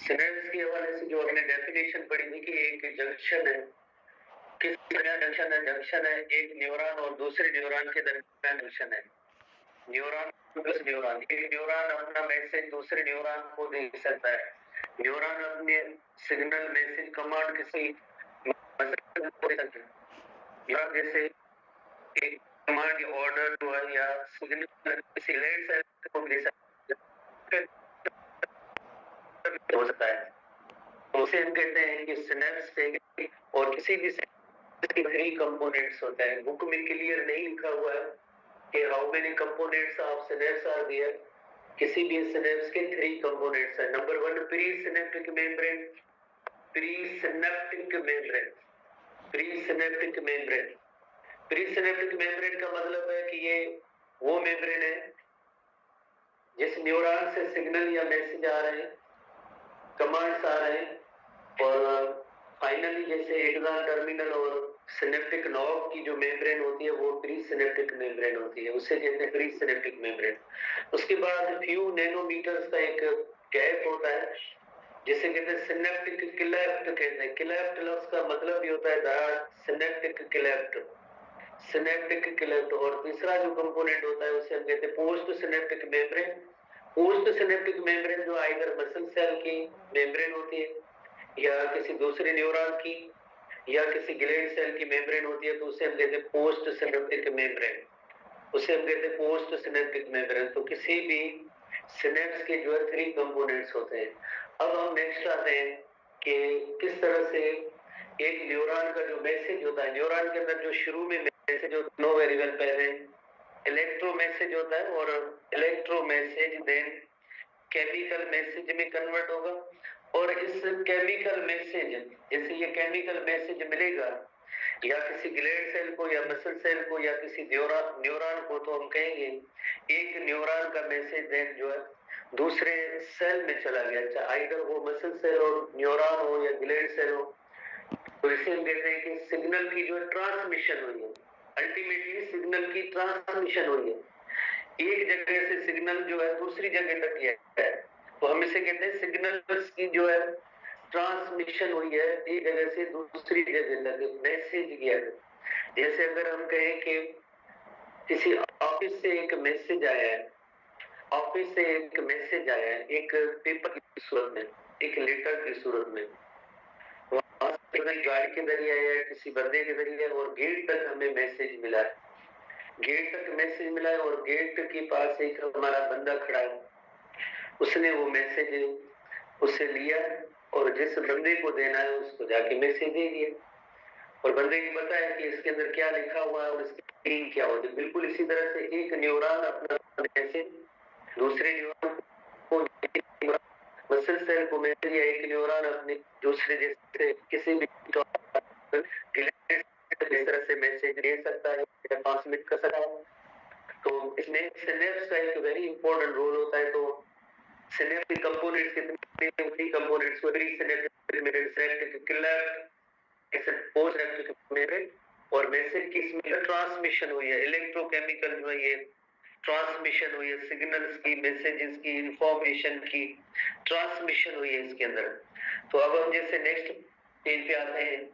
Synapse के हवाले से जो हमने डेफिनेशन पढ़ी थी कि एक जंक्शन है, किस तरह जंक्शन है एक न्यूरॉन और दूसरे न्यूरॉन के दरमियान जंक्शन है। न्यूरॉन प्लस न्यूरॉन, एक न्यूरॉन अपना मैसेज दूसरे न्यूरॉन को दे सकता है। न्यूरॉन अपने सिग्नल मैसेज कमांड किसी मसल को दे सकता है, या जैसे एक कमांड ऑर्डर हुआ या सिग्नल किसी लेड सेल को दे सकता है, हो सकता है। तो उसे हम कहते हैं कि सिनेप्स के और किसी भी सिनेप्स के 3 कंपोनेंट्स होते हैं। बुक में क्लियर नहीं लिखा हुआ है कि how many components of synapse are there. किसी भी सिनेप्स के 3 कंपोनेंट्स हैं। Number 1 pre synaptic membrane, pre synaptic membrane, pre synaptic membrane. Pre synaptic membrane का मतलब है कि ये वो मेम्ब्रेन है जिस न्यूरॉन से सिग्नल या मैसेज आ रहे हैं, कमांड्स आ रहे हैं, और फाइनली जैसे एक्सॉन टर्मिनल और सिनेप्टिक नॉब की जो मेम्ब्रेन होती है वो प्री सिनेप्टिक मेम्ब्रेन होती है, उसे कहते हैं प्री सिनेप्टिक मेम्ब्रेन। उसके बाद फ्यू नैनोमीटर्स का एक गैप होता है जिसे कहते हैं सिनेप्टिक क्लेफ्ट कहते हैं। क्लेफ्ट लफ्ज का मतलब भी होता है the synaptic cleft, synaptic cleft. और तीसरा जो कंपोनेंट होता है उसे हम कहते हैं post synaptic membrane. Post synaptic membrane जो आइदर मसल सेल की मेम्ब्रेन होती है या किसी दूसरे न्यूरॉन की या किसी ग्लैंड सेल की मेम्ब्रेन होती है, तो उसे हम कहते हैं पोस्ट सिनेप्टिक मेम्ब्रेन, उसे हम कहते हैं पोस्ट सिनेप्टिक मेम्ब्रेन। तो किसी भी सिनेप्स के जो है 3 कंपोनेंट्स होते हैं। अब हम नेक्स्ट आते हैं कि किस तरह से एक न्यूरॉन का जो मैसेज होता है, न्यूरॉन के अंदर जो शुरू में मैसेज होता है, नो वेरिएबल पहले इलेक्ट्रो मैसेज होता है और electro message then chemical message में कन्वर्ट होगा। और इस केमिकल मैसेज, जैसे ये केमिकल मैसेज मिलेगा या किसी ग्लैंड सेल को या मसल सेल को या किसी न्यूरॉन को, तो हम कहेंगे एक न्यूरॉन का मैसेज देन जो है दूसरे सेल में चला गया, चाहे आइदर वो मसल सेल हो, न्यूरॉन हो या ग्लैंड सेल हो। तो इसे हम कहते हैं कि सिग्नल की जो ट्रांसमिशन हुई है, अल्टीमेटली सिग्नल की ट्रांसमिशन हुई है, एक जगह से सिग्नल जो है दूसरी जगह तक गया है, तो हम इसे कहते हैं सिग्नल्स की जो है ट्रांसमिशन हुई है, एक जगह से दूसरी जगह तक मैसेज गया है। जैसे अगर हम कहें कि किसी ऑफिस से एक मैसेज आया है, ऑफिस से एक मैसेज आया है एक पेपर की सूरत में, एक लेटर की सूरत में, वहां से गाड़ी के जरिए आया, किसी बंदे के जरिए, और गेट तक हमें मैसेज मिला है, गेट तक मैसेज मिला है और गेट के पास एक हमारा बंदा खड़ा है, उसने वो मैसेज उससे लिया और जिस बंदे को देना है उसको जाके मैसेज दे दिया, और बंदे को पता है कि इसके अंदर क्या लिखा हुआ है और इसकी मीनिंग क्या होती है। बिल्कुल इसी तरह से एक न्यूरॉन अपना मैसेज दूसरे न्यूरॉन को, मसल सेल को मैसेज, या एक न्यूरॉन अपने दूसरे जैसे किसी भी इस तरह से मैसेज दे सकता है या ट्रांसमिट कर सकता है। तो इसमें सिनेप्स का एक वेरी इंपॉर्टेंट रोल होता है। तो सिनेप्स के कंपोनेंट्स कितने, 3 components, pre synaptic membrane, synaptic cleft, post synaptic membrane, और मैसेज की इसमें ट्रांसमिशन हुई है, इलेक्ट्रोकेमिकल जो है ये ट्रांसमिशन हुई है, सिग्नल्स की, मैसेजेस की, इंफॉर्मेशन की ट्रांसमिशन हुई है इसके अंदर। तो अब हम जैसे नेक्स्ट पेज पे आते हैं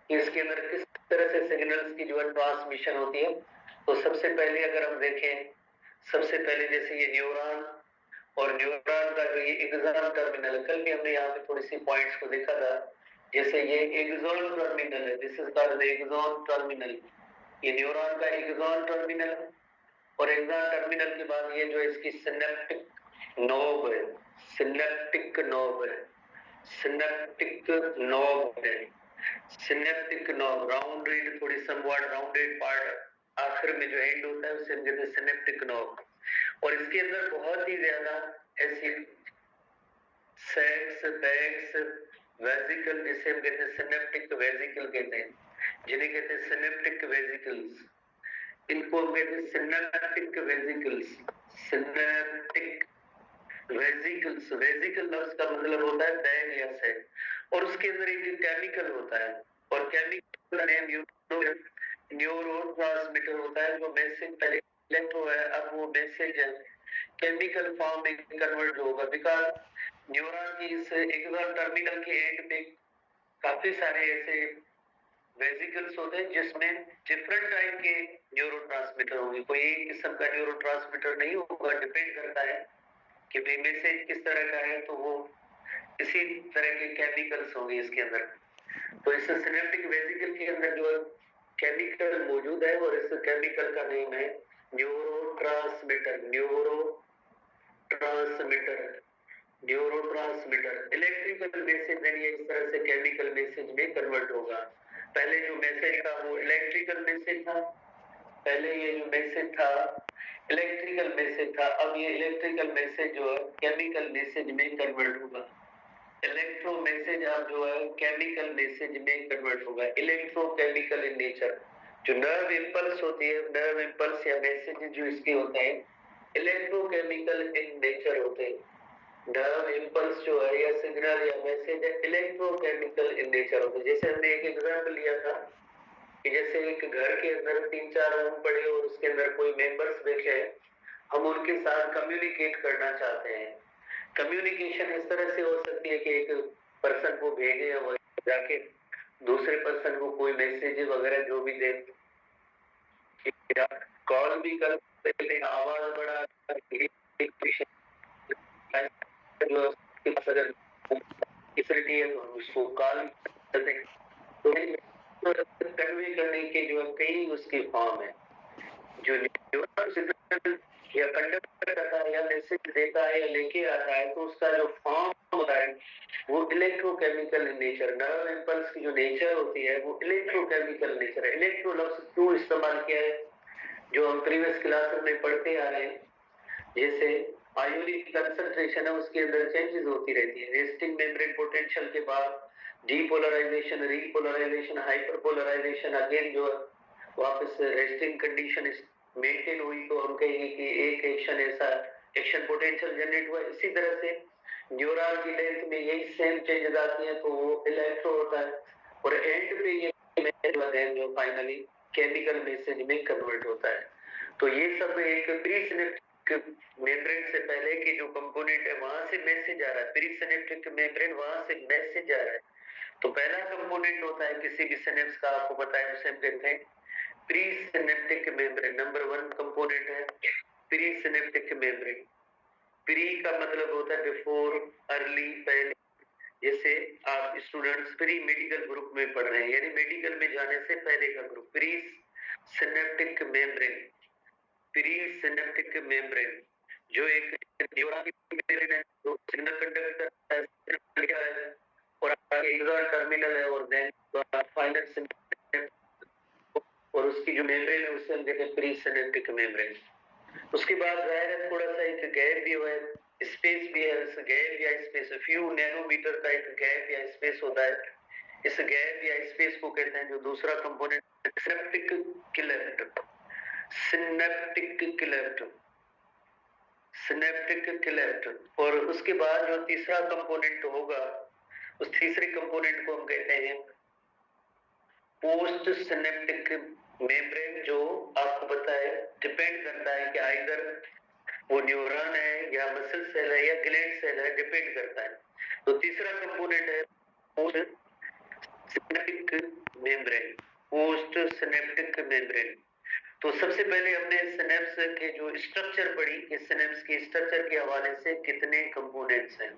कि इसके अंदर किस तरह से सिग्नल्स की जो है ट्रांसमिशन होती है। तो सबसे पहले अगर हम देखें, सबसे पहले जैसे ये न्यूरॉन और न्यूरॉन का जो ये एक्सॉन टर्मिनल, कल भी हमने यहाँ पे थोड़ी सी पॉइंट्स को देखा था, जैसे ये एक्सॉन टर्मिनल है, this is called axon terminal, ये न्यूरॉन का एक्सॉन टर्मिनल है। और एक्सॉन टर्मिनल के बाद ये जो इसकी सिनेप्टिक नोब है, सिनेप्टिक नोब है, सिनेप्टिक नोब है, सिनेप्टिक नोब, राउंडेड, थोड़ी समवॉट राउंडेड पार्ट आखिर में जो एंड होता है उसे हम कहते हैं सिनेप्टिक नोब। और इसके अंदर बहुत ही ज्यादा ऐसी सैक्स, बैग्स, वेसिकल, जिसे हम कहते हैं सिनेप्टिक वेसिकल कहते हैं, जिन्हें कहते हैं सिनेप्टिक वेसिकल्स, इनको हम कहते हैं synaptic vesicles, synaptic vesicles. Vesicle लफ्ज का मतलब होता है बैग या सैक, और उसके अंदर एक केमिकल होता है, और केमिकल का नेम न्यूरोट्रांसमीटर होता है, जो मैसेज पहले इलेक्ट्रो है, अब वो मैसेज है केमिकल फॉर्म में कन्वर्ट होगा, बिकॉज न्यूरॉन की इस एक्सॉन टर्मिनल के एंड पे काफी सारे ऐसे वेसिकल्स होते हैं जिसमें डिफरेंट टाइप के न्यूरोट्रांसमीटर होंगे। कोई एक किस्म का न्यूरोट्रांसमीटर नहीं होगा, डिपेंड करता है कि भाई मैसेज किस तरह का है, तो वो इसी तरह के केमिकल्स होंगे इसके अंदर। तो इस सिनेप्टिक वेसिकल के अंदर जो केमिकल मौजूद है और इस केमिकल का नेम है न्यूरोट्रांसमीटर। न्यूरोट्रांसमीटर इलेक्ट्रिकल मैसेज यानी इस तरह से केमिकल मैसेज में कन्वर्ट होगा। पहले जो मैसेज था वो इलेक्ट्रिकल मैसेज था, पहले ये जो मैसेज था इलेक्ट्रिकल मैसेज था, अब ये इलेक्ट्रिकल मैसेज जो है केमिकल मैसेज में कन्वर्ट होगा। इलेक्ट्रो मैसेज अब जो है केमिकल मैसेज में कन्वर्ट होगा। इलेक्ट्रोकेमिकल इन नेचर, जो नर्व इंपल्स होती है, नर्व इंपल्स या मैसेज जो इसके होते हैं इलेक्ट्रोकेमिकल इन नेचर होते हैं। नर्व इंपल्स जो है या सिग्नल या मैसेज है इलेक्ट्रोकेमिकल इन नेचर होते हैं। जैसे हमने एक एग्जांपल लिया था कि जैसे एक घर के अंदर 3-4 रूम पड़े और उसके अंदर कोई मेंबर्स बैठे हैं, हम उनके साथ कम्युनिकेट करना चाहते हैं। कम्युनिकेशन इस तरह से हो सकती है कि एक पर्सन को भेजे और जाके दूसरे पर्सन को कोई मैसेज वगैरह जो भी दे, कॉल भी कर सकते हैं, आवाज बढ़ा फैसिलिटी है उसको कॉल करते हैं। तो कन्वे करने के जो कई उसके फॉर्म है। जो सिग्नल या कंडक्टर करता है या मैसेज देता है या लेके आता है, तो उसका जो फॉर्म होता है वो इलेक्ट्रोकेमिकल नेचर, नर्व इंपल्स की जो नेचर होती है वो इलेक्ट्रोकेमिकल नेचर है। इलेक्ट्रो लफ्ज क्यों इस्तेमाल किया है, जो हम प्रीवियस क्लासेस में पढ़ते आ रहे हैं, जैसे आयोनिक कंसंट्रेशन है उसके अंदर चेंजेस होती रहती है। रेस्टिंग मेम्ब्रेन पोटेंशियल के बाद डीपोलराइजेशन, रीपोलराइजेशन, हाइपरपोलराइजेशन, अगेन जो वापस रेस्टिंग कंडीशन मेंटेन हुई, तो हम कहेंगे कि एक एक्शन ऐसा एक्शन पोटेंशियल जनरेट हुआ। इसी तरह से न्यूरॉन की लेंथ में यही सेम चेंजेस आती हैं, तो वो इलेक्ट्रो होता है और एंड पे ये मैसेज जो फाइनली केमिकल मैसेज में कन्वर्ट होता है। तो ये सब एक प्री सिनेप्टिक मेम्ब्रेन से पहले की जो कंपोनेंट है वहां से मैसेज आ रहा है। प्री सिनेप्टिक मेम्ब्रेन वहां से मैसेज आ रहा है। तो पहला कंपोनेंट होता है किसी भी सिनेप्स का, आपको पता है उसे हम कहते हैं pre synaptic membrane. Number 1 component है प्री सिनेप्टिक मेम्ब्रेन। प्री का मतलब होता है बिफोर, अर्ली, पहले। जैसे आप स्टूडेंट्स प्री मेडिकल ग्रुप में पढ़ रहे हैं, यानी मेडिकल में जाने से पहले का group, pre synaptic membrane. Pre synaptic membrane जो एक न्यूरॉन की मेम्ब्रेन है, जो सिग्नल कंडक्ट करता है और आगे एक्सॉन टर्मिनल है और देन फाइनल और उसकी जो मेम्ब्रेन है उसे हम कहते हैं प्री सिनेप्टिक मेम्ब्रेन। उसके बाद जाहिर है थोड़ा सा एक गैप भी है, स्पेस भी है। इस गैप या स्पेस फ्यू नैनोमीटर का एक गैप या स्पेस होता है। इस गैप या स्पेस को कहते हैं जो दूसरा component synaptic cleft. Synaptic cleft, synaptic cleft. और उसके बाद जो तीसरा कंपोनेंट होगा, उस तीसरे कंपोनेंट को हम कहते हैं पोस्ट सिनेप्टिक मेम्ब्रेन, जो आपको पता है डिपेंड करता है कि आइदर वो न्यूरॉन है या मसल सेल है या ग्लैंड सेल है, डिपेंड करता है। तो तीसरा कंपोनेंट है post synaptic membrane. Post synaptic membrane. तो सबसे पहले हमने सिनेप्स के जो स्ट्रक्चर पढ़ी कि सिनेप्स के स्ट्रक्चर के हवाले से कितने कंपोनेंट्स हैं,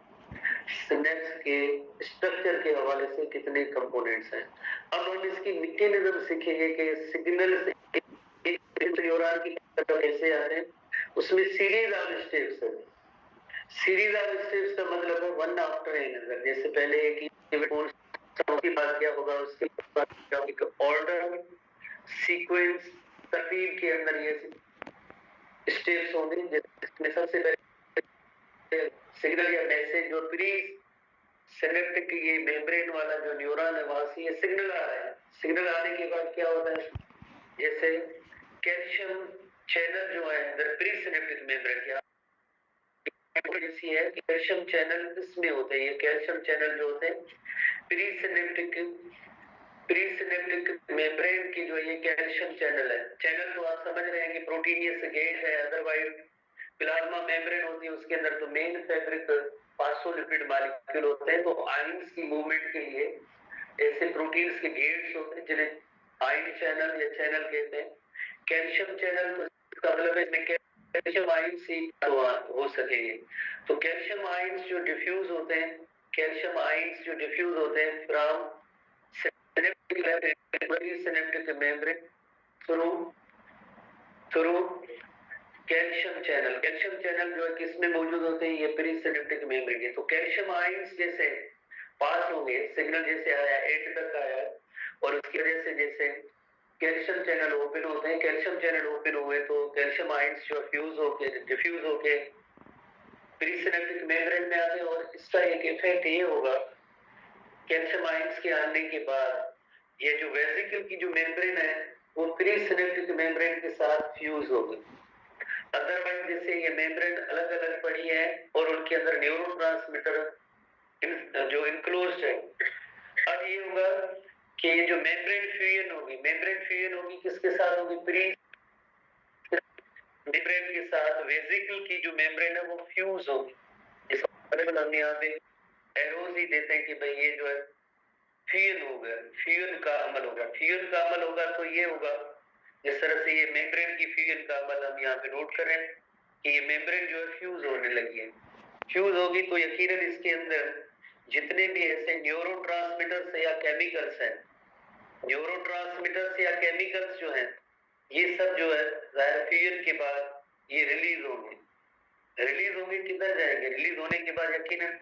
सिनेप्स के स्ट्रक्चर के हवाले से कितने कंपोनेंट्स हैं। अब हम इसकी मैकेनिज्म सीखेंगे कि सिग्नल से न्यूरॉन की तरफ कैसे आ रहे हैं। उसमें सीरीज ऑफ स्टेप्स है। सीरीज ऑफ स्टेप्स का मतलब है वन आफ्टर अनदर। जैसे पहले एक की बात किया होगा, उसके बाद एक ऑर्डर सीक्वेंस तरतीब के अंदर ये स्टेप्स होंगे, जिसमें सबसे पहले सिग्नल या मैसेज जो प्री सिनेप्टिक ये मेम्ब्रेन वाला जो न्यूरॉन है वहां से ये सिग्नल आ रहा है। सिग्नल आने के बाद क्या होता है, जैसे कैल्शियम चैनल जो है अंदर प्री सिनेप्टिक मेम्ब्रेन के जैसी है, कैल्शियम चैनल इसमें होते हैं। ये कैल्शियम चैनल जो होते हैं प्री सिनेप्टिक मेम्ब्रेन की जो ये कैल्शियम चैनल है, चैनल तो आप समझ रहे हैं कि प्रोटीनियस गेट है, अदरवाइज प्लाज्मा मेम्ब्रेन होती है, उसके अंदर तो मेन फैब्रिक फॉस्फोलिपिड मॉलिक्यूल होते हैं। तो आयंस की मूवमेंट के लिए ऐसे प्रोटीन्स के गेट्स होते हैं जिन्हें आयन चैनल या चैनल कहते हैं। कैल्शियम चैनल का मतलब है कैल्शियम आयन से हो सके। तो कैल्शियम आयंस जो डिफ्यूज होते हैं, कैल्शियम आयंस जो डिफ्यूज होते हैं from synaptic membrane through calcium channel. Calcium channel जो है किसमें मौजूद होते हैं, ये प्री सिनेप्टिक मेम्ब्रेन के। तो कैल्शियम आयंस जैसे पास होंगे, सिग्नल जैसे आया एंड तक आया और उसकी वजह से जैसे कैल्शियम चैनल ओपन होते हैं, कैल्शियम चैनल ओपन हुए तो कैल्शियम आयंस जो फ्यूज होके डिफ्यूज होके प्री सिनेप्टिक मेम्ब्रेन में आते हैं। और इसका एक इफेक्ट ये होगा, कैल्शियम आयंस के आने के बाद ये जो वेसिकल की जो मेम्ब्रेन है वो प्री सिनेप्टिक मेम्ब्रेन के साथ फ्यूज होगी। अदरवाइज जैसे ये मेम्ब्रेन अलग अलग पड़ी है और उनके अंदर न्यूरोट्रांसमीटर जो इनक्लोज्ड है। अब ये होगा कि ये जो मेम्ब्रेन फ्यूजन होगी किसके साथ होगी, प्री मेम्ब्रेन के साथ वेसिकल की जो मेम्ब्रेन है वो फ्यूज होगी। इसको हम यहाँ पे एरोज ही देते हैं कि भाई ये जो है फ्यूजन होगा, फ्यूजन का अमल होगा। फ्यूजन का अमल होगा तो ये होगा, जिस तरह से ये मेम्ब्रेन की फ्यूजन का अमल हम यहाँ पे नोट करें कि ये मेम्ब्रेन जो है फ्यूज होने लगी है। फ्यूज होगी तो यकीनन इसके अंदर जितने भी ऐसे न्यूरोट्रांसमीटर्स या केमिकल्स हैं, न्यूरोट्रांसमीटर्स या केमिकल्स जो हैं ये सब जो है फ्यूजन के बाद ये रिलीज होंगे किधर जाएंगे, रिलीज होने के बाद यकीनन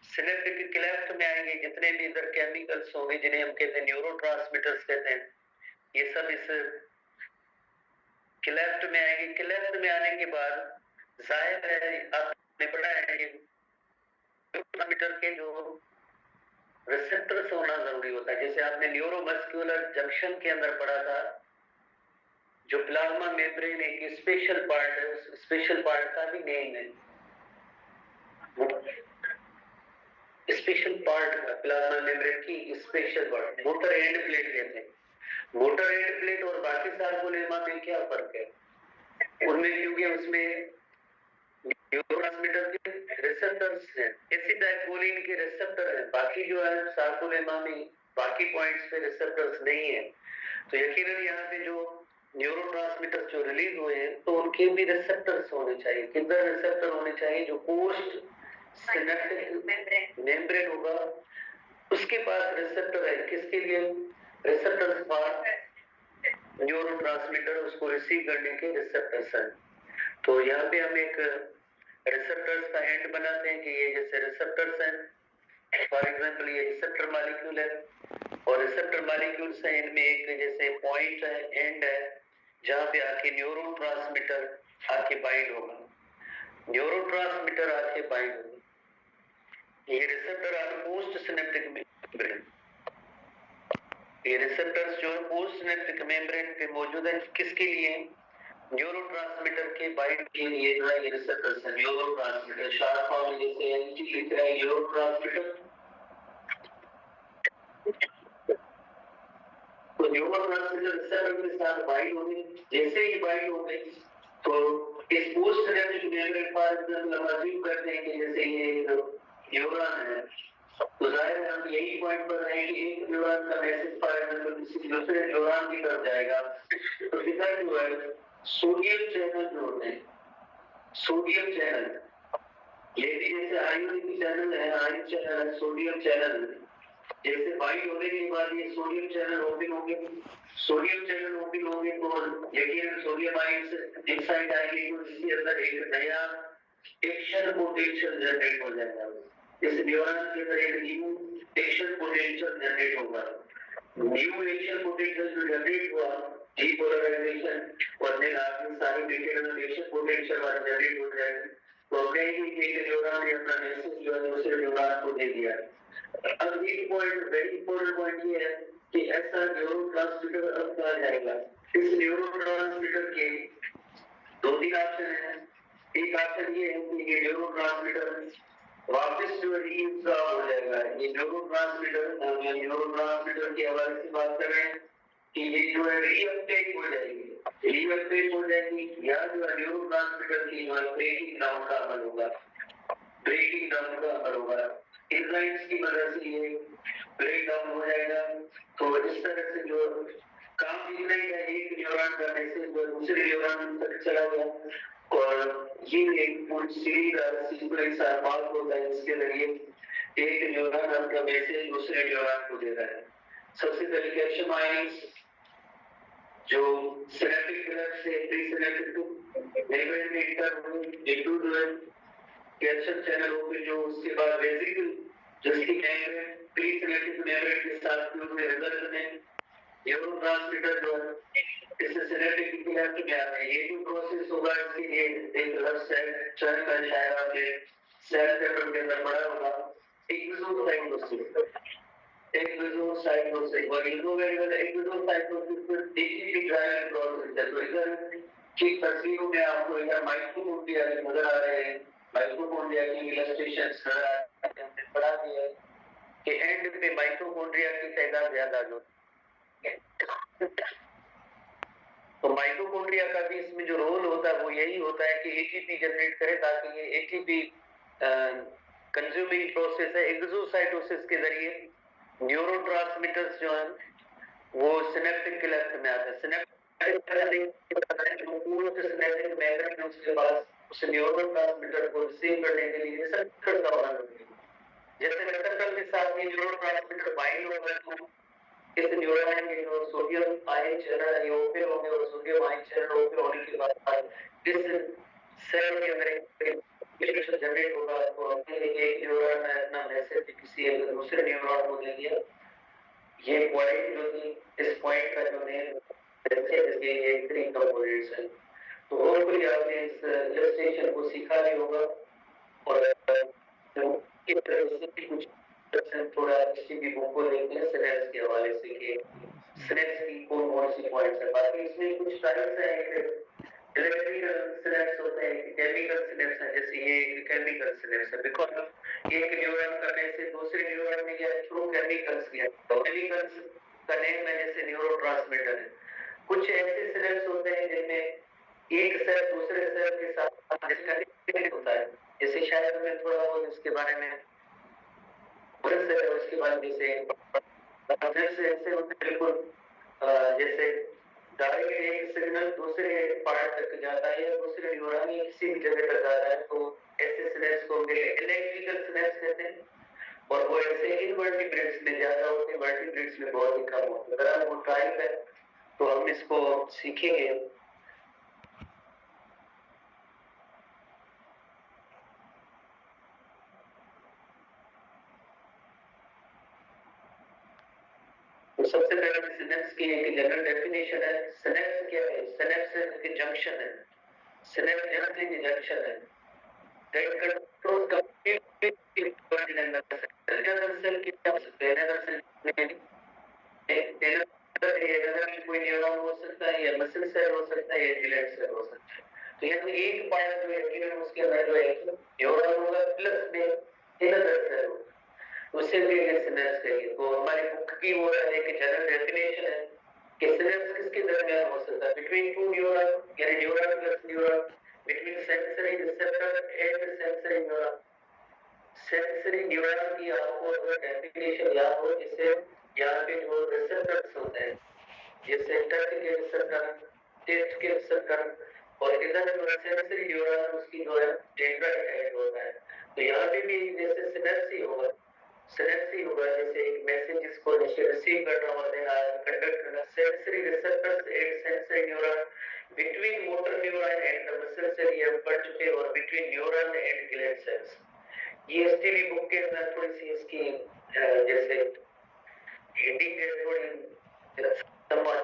सिनेप्टिक क्लेफ्ट में आएंगे। जितने भी इधर केमिकल्स होंगे जिन्हें हम कहते हैं न्यूरोट्रांसमीटर्स कहते हैं, ये सब इस क्लेफ्ट में आएंगे। क्लेफ्ट में आने के बाद जाहिर है आपने पढ़ा है कि न्यूरोट्रांसमीटर के जो रिसेप्टर्स होना जरूरी होता है। जैसे आपने न्यूरोमस्कुलर जंक्शन के अंदर पढ़ा था, जो प्लाज्मा मेम्ब्रेन एक स्पेशल पार्ट है, उस स्पेशल पार्ट का भी नेम है स्पेशल पार्ट, प्लाज्मा मेम्ब्रेन की special part motor end plate कहते हैं। मोटर एंड प्लेट और बाकी सार्कोलेमा में क्या फर्क है, उनमें क्योंकि उसमें न्यूरोट्रांसमीटर के रिसेप्टर्स हैं, एसिटाइलकोलिन के रिसेप्टर हैं, बाकी जो है सार्कोलेमा में बाकी पॉइंट्स पे रिसेप्टर्स नहीं है। तो यकीनन यहाँ पे जो न्यूरोट्रांसमीटर्स जो रिलीज हुए हैं तो उनके भी रिसेप्टर्स होने चाहिए। किधर रिसेप्टर होने चाहिए, जो पोस्ट सिनेप्टिक मेम्ब्रेन होगा उसके पास रिसेप्टर है। किसके लिए, रिसेप्टर्स पास न्यूरोट्रांसमीटर उसको रिसीव करने के रिसेप्टर्स हैं। तो यहाँ पे हम एक रिसेप्टर्स का एंड बनाते हैं कि ये जैसे रिसेप्टर्स हैं, फॉर एग्जांपल ये रिसेप्टर मॉलिक्यूल है और रिसेप्टर मॉलिक्यूल्स हैं, इनमें एक जैसे पॉइंट है, एंड है, जहां पे आके न्यूरोट्रांसमीटर आके बाइंड होगा, न्यूरोट्रांसमीटर आके बाइंड होगा। ये receptor R post synaptic membrane, ये रिसेप्टर्स जो है पोस्ट सिनेप्टिक मेम्ब्रेन पे मौजूद है। किसके लिए, न्यूरोट्रांसमीटर के बाइंड के लिए जो है ये रिसेप्टर्स है। न्यूरोट्रांसमीटर शॉर्ट फॉर्म में जैसे एनटी लिख रहा है न्यूरोट्रांसमीटर, तो न्यूरोट्रांसमीटर रिसेप्टर के साथ बाइंड होंगे। जैसे ही बाइंड होंगे तो इस पोस्ट सिनेप्टिक मेम्ब्रेन पर हम अज्यूम करते हैं कि जैसे ये न्यूरॉन है, तो जाहिर है हम यही पॉइंट पर है कि एक न्यूरॉन का मैसेज फॉर एग्जांपल किसी दूसरे न्यूरॉन की तरफ जाएगा, तो इधर जो है सोडियम चैनल जो होते हैं, सोडियम चैनल, ये भी जैसे आयोडीन चैनल है, आयन चैनल है, सोडियम चैनल, जैसे बाइंड होने के बाद ये सोडियम चैनल ओपन होंगे, सोडियम चैनल ओपन होंगे तो यकीनन सोडियम आयंस इनसाइड आएंगे, तो इसके अंदर एक नया एक्शन पोटेंशियल जनरेट हो जाएगा। इस न्यूरॉन के अंदर एक न्यू एक्शन पोटेंशियल जनरेट होगा। न्यू एक्शन पोटेंशियल जो जनरेट हुआ, डीपोलराइजेशन और देन आपकी सारी डिटेल में एक्शन पोटेंशियल वाला जनरेट हो जाएगा। तो कहीं भी एक न्यूरॉन ने अपना मैसेज जो है दूसरे न्यूरॉन को दे दिया। अब एक पॉइंट, वेरी इंपॉर्टेंट पॉइंट ये है कि ऐसा न्यूरोट्रांसमीटर अब कहा जाएगा। इस न्यूरोट्रांसमीटर के दो तीन ऑप्शन है। एक ऑप्शन ये है कि ये न्यूरोट्रांसमीटर वापस जो रीइंस्टॉल हो जाएगा। ये न्यूरोट्रांसमीटर के हवाले से बात कर रहे हैं कि ये जो है रीअपटेक हो जाएगी या जो है न्यूरोट्रांसमीटर की जो है ब्रेकिंग डाउन का अमल होगा, एंजाइम्स की मदद से ये ब्रेक डाउन हो जाएगा। तो इस तरह से जो काम जितना ही है एक न्यूरॉन का मैसेज दूसरे न्यूरॉन तक चला गया और ये एक पूरी सीक्वेंस मार्ग होता है जिसके जरिए एक न्यूरॉन का मैसेज दूसरे न्यूरॉन को देता है। सबसे पहले कैल्शियम आयंस जो सिनेप्टिक क्लब से प्री सिनेप्टिक टू मेम्ब्रेन में इंटू कैल्शियम चैनल ओपन जो उसके बाद वेसिकल जिसकी मेम्ब्रेन प्री सिनेप्टिक मेम्ब्रेन के साथ फ्लूइड में रिजल्ट में न्यूरोट्रांसमीटर जो है इससे सिनेप्टिक क्लब में आता है। ये जो प्रोसेस होगा इसके लिए एक अलग सेल चल का शायद आपके सेल पेपर के अंदर बड़ा होगा एक्सोसाइटोसिस और इनोवेटिव एक्सोसाइटोसिस पर डीटीपी ड्राइव प्रोसेस है। तो इधर की तस्वीरों में आपको इधर माइटोकॉन्ड्रिया नजर आ रहे हैं, माइटोकॉन्ड्रिया की इलस्ट्रेशंस नजर आ रहे हैं। पढ़ा दिया है कि एंड पे माइटोकॉन्ड्रिया की तादाद ज्यादा होती है। तो माइटोकॉन्ड्रिया का भी इसमें जो रोल होता है वो यही होता है कि एटीपी जनरेट करे ताकि ये एटीपी कंज्यूमिंग प्रोसेस है। एक्सोसाइटोसिस के जरिए न्यूरोट्रांसमीटर्स जो हैं वो सिनेप्टिक क्लेफ्ट में आते हैं। सिनेप्टिक मेम्ब्रेन उसके पास उस न्यूरोट्रांसमीटर को रिसीव करने के लिए रिसेप्टर का होना जरूरी है। जैसे रिसेप्टर के साथ ये न्यूरोट्रांसमीटर बाइंड होगा तो इस न्यूरॉन के जो सोडियम आयन चैनल है वो ओपन होंगे और सोडियम आयन चैनल ओपन होने के बाद इस सेल के अंदर इलेक्ट्रिक जनरेट होगा और एक न्यूरॉन है अपना मैसेज किसी एक दूसरे न्यूरॉन को दे दिया। ये पॉइंट जो थी इस पॉइंट का जो नेम मैसेज ये थ्री कंपोनेंट्स है। तो होपफुली आपने इस इलस्ट्रेशन को सीखा भी होगा और किस तरह से कुछ थोड़ा किसी भी बुक को देखते हैं सिनेप्स के हवाले से कि सिनेप्स की कौन सी पॉइंट्स है। बाकी इसमें कुछ टाइप्स हैं, इलेक्ट्रिकल सिनेप्स होते हैं, केमिकल सिनेप्स है। जैसे ये केमिकल सिनेप्स है बिकॉज एक न्यूरॉन का मैसेज दूसरे न्यूरॉन में गया थ्रू केमिकल्स गया। तो केमिकल्स का नेम है जैसे न्यूरोट्रांसमीटर है। कुछ ऐसे सिनेप्स होते हैं जिनमें एक सेल दूसरे सेल के साथ डिस्कनेक्ट होता है। जैसे शायद मैं थोड़ा बहुत इसके बारे में उसके बाद जैसे ऐसे होते बिल्कुल जैसे डायरेक्ट एक सिग्नल दूसरे पार्ट तक जाता है या दूसरे न्यूरॉन या किसी भी जगह तक जाता है तो ऐसे सिनेप्स को इलेक्ट्रिकल सिनेप्स कहते हैं। और वो ऐसे इनवर्टिब्रेट्स में ज्यादा होते हैं, वर्टिब्रेट्स में बहुत ही कम होते हैं। अगर वो टाइप है तो हम इसको सीखेंगे। तो सबसे पहले सिनेप्स की एक जनरल डेफिनेशन है। सिनेप्स क्या है? सिनेप्स की जंक्शन है। सिनेप्स जंक्शन है that controls complete सेल की क्या हो सकते हैं? कोई न्यूरॉन हो सकता है या मसल सेल हो सकता है या जिलेट सेल हो सकता है। तो यहाँ एक पार्ट जो है उसके अंदर जो है न्यूरॉन होगा प्लस में इनर सेल होगा, उसे भी सिनेप्स कहिए। तो हमारी बुक की वो एक जनरल डेफिनेशन है कि सिनेप्स किसके दरमियान हो सकता है? बिटवीन टू न्यूरॉन यानी neuron plus neuron, between sensory receptor and sensory neuron. Sensory neuron की आपको अगर डेफिनेशन याद हो जिसे यहाँ पे जो रिसेप्टर्स होते हैं जैसे टच के रिसेप्टर, टेस्ट के रिसेप्टर और इधर जो सेंसरी न्यूरॉन उसकी जो है डेंड्राइट हेड होता है। तो यहाँ पे भी जैसे सिनेप्स ही होगा जैसे एक मैसेज इसको रिसीव करना और देना कंडक्ट करना। Sensory receptors and sensory neuron between motor neuron and the muscle cell ये पढ़ चुके हैं और between neuron and gland cells. ये एसटीबी बुक के अंदर थोड़ी सी इसकी जैसे हेडिंग है थोड़ी समझ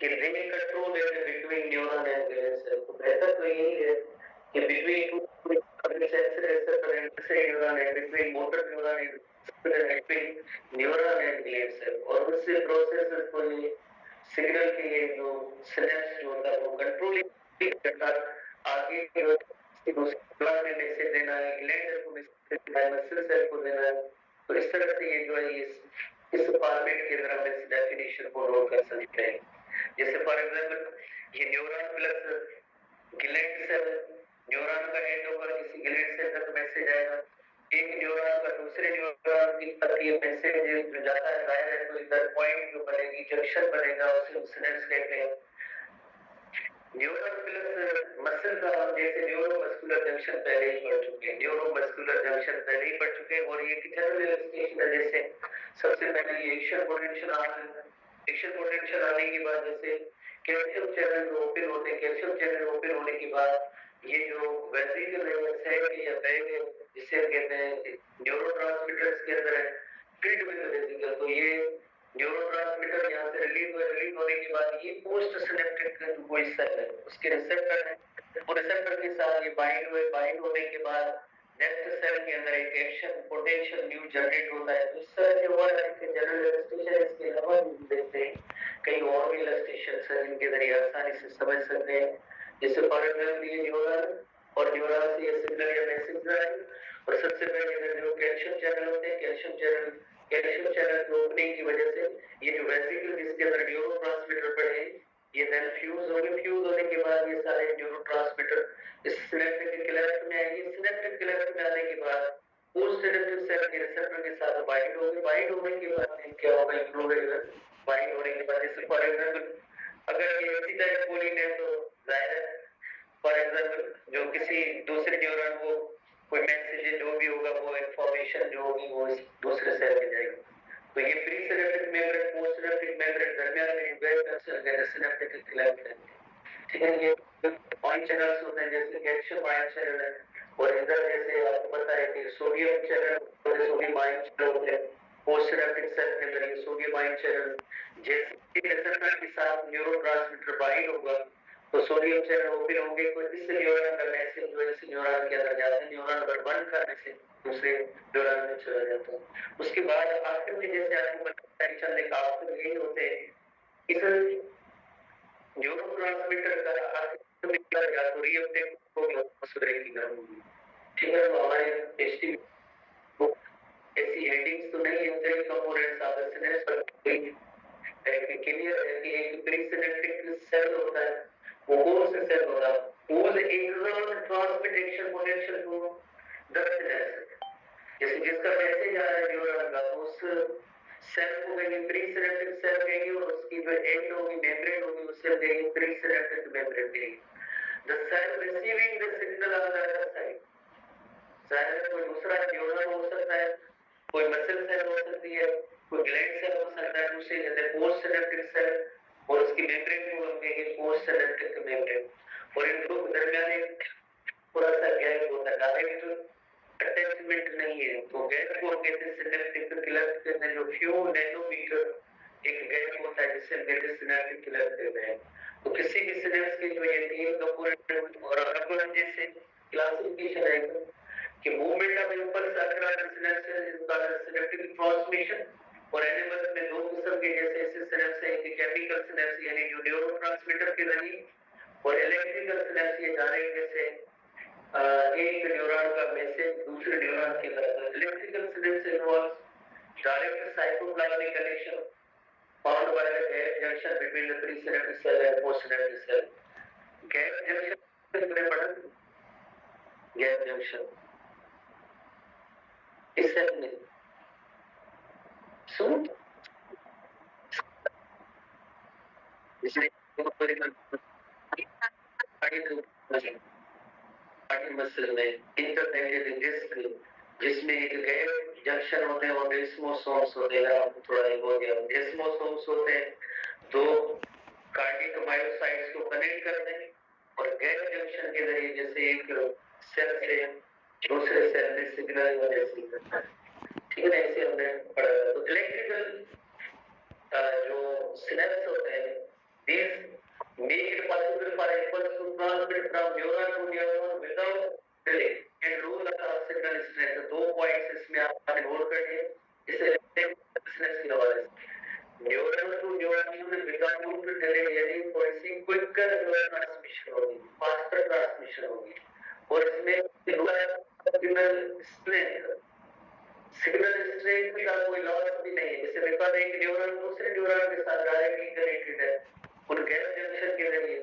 कि रिंग कंट्रोल है between neuron and gland cell. तो बेहतर तो यही है कि between sensory receptor and neuron and between motor neuron and neuron and gland cell और उससे प्रोसेसर को ये सिग्नल के ये जो सिनेप्स जो होता है वो कंट्रोल करता आगे की दूसरे में मैसेज देना है, ग्लैंड सेल को मैसेज देना है, मसल सेल को देना है। तो इस तरह से ये जो है इस फॉर्मेट के अंदर हमने डेफिनेशन को रोल कर सकते हैं। जैसे फॉर एग्जाम्पल ये neuron plus glial cell, neuron का एंड होकर किसी गिलेट सेल तक मैसेज आएगा, एक न्यूरॉन का दूसरे न्यूरॉन की तक ये मैसेज जो जाता है जाहिर है तो इधर पॉइंट जो बनेगी, जंक्शन बनेगा, उसे सिनेप्स कहते हैं। न्यूरॉन प्लस मसल का हम जैसे न्यूरोमस्कुलर जंक्शन पहले ही पढ़ चुके हैं, न्यूरोमस्कुलर जंक्शन पहले ही पढ़ चुके हैं और ये जनरल इलस्ट्रेशन है। जैसे सबसे पहले ये एक्शन पोटेंशियल आने के बाद जैसे कैल्शियम चैनल ओपन होते हैं, कैल्शियम चैनल ओपन होने के बाद ये जो वेसिकल है या बैग है जिसे कहते हैं न्यूरोट्रांसमीटर्स के अंदर है फील्ड विद वेसिकल, तो ये न्यूरोट्रांसमीटर यहाँ से रिलीज होने के बाद ये पोस्ट सिनेप्टिक कोई सेल है, उसके रिसेप्टर है, और रिसेप्टर के साथ ये बाइंड होने के बाद नेक्स्ट सेल के अंदर एक एक्शन पोटेंशियल न्यू जनरेट होता है। तो इस तरह से हुआ है कि जनरल इलस्ट्रेशन इसके अलावा भी देखते हैं कई और भी इलस्ट्रेशंस हैं जिनके जरिए आसानी से समझ सकते हैं। जैसे फॉर एग्जाम्पल ये न्यूरॉन और न्यूरॉन से ये सिग्नल या मैसेज जाए, और सबसे पहले जो कैल्शियम चैनल होते हैं, कैल्शियम चैनल की ओपनिंग की वजह से ये जो वेसिकल जिसके अंदर न्यूरोट्रांसमीटर पड़े हैं ये देन फ्यूज होने के बाद ये सारे न्यूरोट्रांसमीटर इस सिनेप्टिक क्लेफ्ट में आएंगे। सिनेप्टिक क्लेफ्ट में आने के बाद पोस्ट सिनेप्टिक सेल के रिसेप्टर के साथ बाइंड होने के बाद क्या होगा, इंक्लूडेड बाइंड होने के बाद जैसे फॉर एग्जांपल अगर ये एसिटाइलकोलिन है तो जाहिर है फॉर एग्जांपल जो किसी दूसरे न्यूरॉन को कोई मैसेज जो भी होगा वो इंफॉर्मेशन जो होगी वो इस दूसरे सेल में जाएगी। तो ये pre synaptic membrane post synaptic membrane दरमियान में वेब सिनेप्टिक क्लेफ्ट है, ठीक है। ये आयन चैनल्स होते हैं जैसे कैल्शियम आयन चैनल है, और इधर जैसे आपको पता है कि सोडियम चैनल और सोडियम आयन चैनल होते हैं पोस्ट सिनेप्टिक सेल के अंदर। ये सोडियम आयन चैनल जैसे रिसेप्टर के साथ न्यूरोट्रांसमीटर बाइंड होगा तो सोडियम चैनल ओपन होंगे, तो इस न्यूरॉन का मैसेज जो इस न्यूरॉन के अंदर जाता है, न्यूरॉन अगर बंद करने से दूसरे न्यूरॉन में चला जाता है। उसके बाद आखिर में जैसे आपको पता है चलने का आखिर यही होते हैं इस न्यूरोट्रांसमीटर का आखिर में या तो रीअपटेक होगा मसूरे की होगी, ठीक है। तो हमारे टेस्टिंग ऐसी हेडिंग्स तो नहीं है, कई कंपोनेंट्स आप सिनेप्स पर क्लियर है कि एक प्री सिनेप्टिक सेल होता है, वो कौन सा सेल होगा, वो axon transmit action potential to the synapse, जैसे जिसका मैसेज आ रहा है न्यूरॉन का तो उस सेल को कहेंगे प्री सिनेप्टिक सेल कहेंगे, और उसकी जो एंड होगी मेम्ब्रेन होगी उसे कहेंगे प्री सिनेप्टिक मेम्ब्रेन कहेंगे। The cell receiving the signal on the other side, शायद कोई दूसरा न्यूरॉन हो सकता है, कोई मसल सेल हो सकती है, कोई ग्लैंड सेल हो सकता है, उसे कहते हैं पोस्ट सिनेप्टिक सेल, और उसकी मेम्ब्रेन को हम कहेंगे पोस्ट सिनेप्टिक मेम्ब्रेन। और इन दो के दरमियान एक थोड़ा सा गैप होता है, डायरेक्ट अटैचमेंट नहीं है, तो गैप को कहते हैं सिनेप्टिक क्लेफ्ट के अंदर जो फ्यू नैनोमीटर एक गैप होता है जिसे कहते हैं सिनेप्टिक क्लेफ्ट कहते हैं। तो किसी भी सिनेप्स के जो ये तीन कंपोनेंट और अब जैसे क्लासिफिकेशन है कि movement of impulse across the synapse is called synaptic transmission, और एनिमल्स में दो किस्म के जैसे ऐसे सिनेप्स हैं कि केमिकल सिनेप्स यानी जो न्यूरोट्रांसमीटर के जरिए, और इलेक्ट्रिकल सिनेप्स ये डायरेक्ट जैसे एक न्यूरॉन का मैसेज दूसरे न्यूरॉन के अंदर। Electrical synapse involves direct cytoplasmic connection found by the gap junction between the pre synaptic cell and post synaptic cell. Gap junction में पढ़ा, गैप जंक्शन इस सेल में सुन इसमें मसल में इंटरकनेक्टेड डिस्क जिसमें एक गैप जंक्शन होते हैं और डेस्मोसोम्स होते हैं, आपको थोड़ा एक हो गया, डेस्मोसोम्स होते हैं दो कार्डियक मायोसाइट्स को कनेक्ट करते हैं, और गैप जंक्शन के जरिए जैसे एक सेल से दूसरे सेल में सिग्नल या जैसे करता है, ठीक है। ऐसे हमने पढ़ा। तो इलेक्ट्रिकल जो सिनेप्स होते हैं these make it possible for impulse to transmit from neuron to neuron without delay and rule of signal strength। दो पॉइंट्स इसमें आपने नोट कर लिए, इसे सिनेप्स की हवाले से neuron to neuron without delay यानी थोड़ी सी क्विकर ट्रांसमिशन होगी, फास्टर ट्रांसमिशन होगी, और इसमें सिग्नल स्ट्रेंथ स्ट्रेट का कोई लॉस भी नहीं है। जैसे मेरे पास एक न्यूरॉन दूसरे न्यूरॉन के साथ डायरेक्टली कनेक्टेड है, उन गैस जंक्शन के जरिए।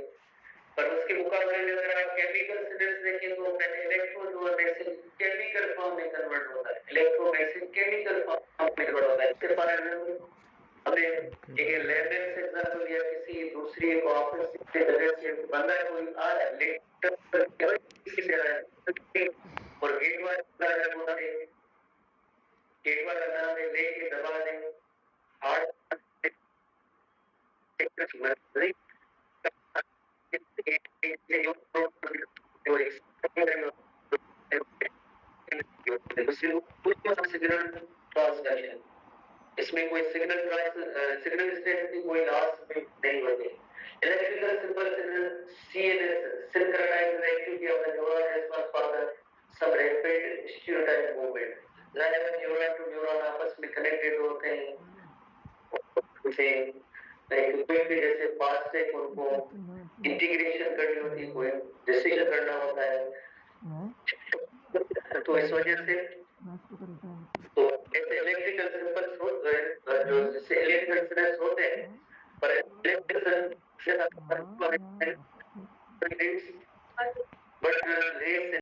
पर उसके मुकाबले में अगर आप केमिकल सिग्नल्स देखें तो पहले इलेक्ट्रो जो है मैसेज केमिकल फॉर्म में कन्वर्ट होता है, इलेक्ट्रो मैसेज केमिकल फॉर्म में कन्वर्ट होता है। इसके बारे में हमने एक लेटेस्ट एग्जांपल लिया, किसी दूसरी एक ऑफिस के वजह से बंदा कोई आ रहा है लेटर किसी से आ रहा है और गेट वाला है वो दे, गेट वाला नाम है लेके दबा दे हार्ट ट्रांसलेशन, इसमें कोई सिग्नल स्ट्रेंथ की कोई लॉस नहीं होती। Electrical simple signal CNS synchronized activity of the neuron response for the sub rapid stereotype movement. जब न्यूरॉन टू न्यूरॉन आपस में कनेक्टेड होते हैं, उसे इक्विपमेंट के जैसे पार्ट्स से उनको इंटीग्रेशन करनी होती है, कोई डिसीजन करना होता है, तो इस वजह से तो ऐसे इलेक्ट्रिकल सिंपल्स जो जैसे इलेक्ट्रिकल सिग्नल्स होते हैं, पर इलेक्ट्रिकल से बट